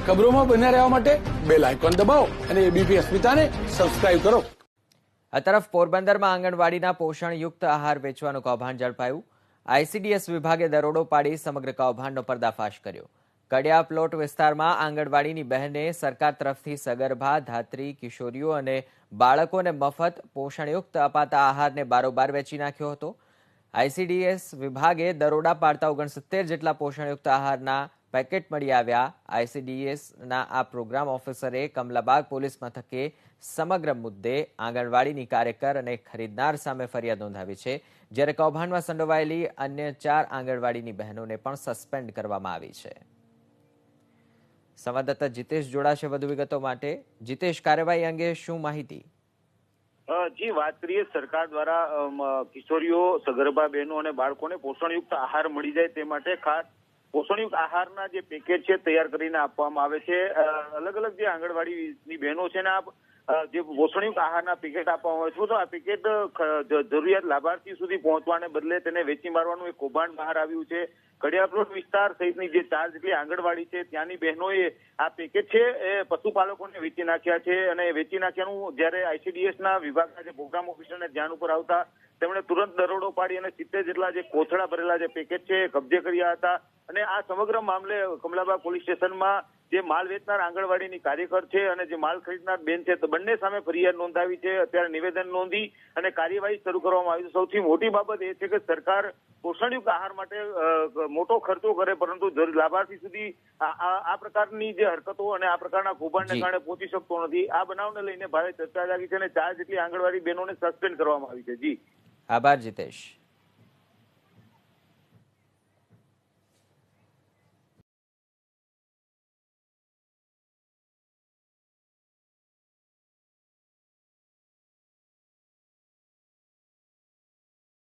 ખબરોમાં બન્યા રહેવા માટે બેલ આઇકોન દબાવો અને એબીપી અસ્મિતાને સબસ્ક્રાઇબ કરો. આ તરફ પોરબંદરમાં આંગણવાડીના પોષણયુક્ત આહાર વેચવાનું કૌભાંડ ઝડપાયું. આઈસીડીએસ વિભાગે દરોડો પાડી સમગ્ર કૌભાંડનો પર્દાફાશ કર્યો. કડિયા પ્લોટ વિસ્તારમાં આંગણવાડીની બહેને સરકાર તરફથી સગર્ભા, ધાત્રી, કિશોરીઓ અને બાળકોને મફત પોષણયુક્ત અપાતા આહારને બારોબાર વેચી નાખ્યો હતો. આઈસીડીએસ વિભાગે દરોડા પાડતા 69 જેટલા પોષણયુક્ત આહારના પેકેટ મળી આવ્યા. આઈસીડીએસના આ પ્રોગ્રામ ઓફિસરે કમલાબાગ પોલીસ મથકે સમગ્ર મુદ્દે આંગણવાડીની કાર્યકર અને ખરીદનાર સામે ફરિયાદ નોંધાવી છે. જ્યારે કૌભાંડમાં સંડોવાયેલી અન્ય 4 આંગણવાડીની બહેનોને પણ સસ્પેન્ડ કરવામાં આવી છે. સંવાદદાતા જીતેશ જોડાશે વધુ વિગતો માટે. જીતેશ, કાર્યવાહી અંગે શું માહિતી? જી, વાત કરીએ સરકાર દ્વારા કિશોરીઓ, સગર્ભા બહેનો અને બાળકોને પોષણયુક્ત આહાર મળી જાય તે માટે ખાસ પોષણયુક્ત આહારના જે પેકેટ છે તૈયાર કરીને આપવામાં આવે છે. અલગ અલગ જે આંગણવાડીની બહેનો છે ને જે પોષણયુક્ત આહારના પેકેટ આપવામાં આવે છે, તો આ પેકેટ જરૂરિયાત લાભાર્થી સુધી પહોંચવાને બદલે તેને વેચી મારવાનું એક કૌભાંડ બહાર આવ્યું છે. કડિયા પ્લોટ વિસ્તાર સહિતની જે 4 જેટલી આંગણવાડી છે ત્યાંની બહેનોએ આ પેકેટ છે એ પશુપાલકોને વેચી નાખ્યા છે. અને વેચી નાખ્યાનું જ્યારે આઈસીડીએસના વિભાગના જે પ્રોગ્રામ ઓફિસરને ધ્યાન ઉપર આવતા તેમણે તુરંત દરોડો પાડી અને 70 જેટલા જે કોથળા ભરેલા જે પેકેટ છે એ કબજે કર્યા હતા. અને આ સમગ્ર મામલે કમલાબાગ પોલીસ સ્ટેશનમાં જે માલ વેચનાર આંગણવાડીની કાર્યકર છે અને જે માલ ખરીદનાર બેન છે તો બંને સામે ફરિયાદ નોંધાવી છે. અત્યારે નિવેદન નોંધી અને કાર્યવાહી શરૂ કરવામાં આવી છે. સૌથી મોટી બાબત એ છે કે સરકાર પોષણયુક્ત આહાર માટે મોટો ખર્ચો કરે પરંતુ લાભાર્થી સુધી આ પ્રકારની જે હરકતો અને આ પ્રકારના કૌભાંડને કારણે પહોંચી શકતો નથી. આ બનાવને લઈને ભારે ચર્ચા જાગી છે અને 4 જેટલી આંગણવાડી બહેનોને સસ્પેન્ડ કરવામાં આવી છે. જી, આભાર જીતેશ.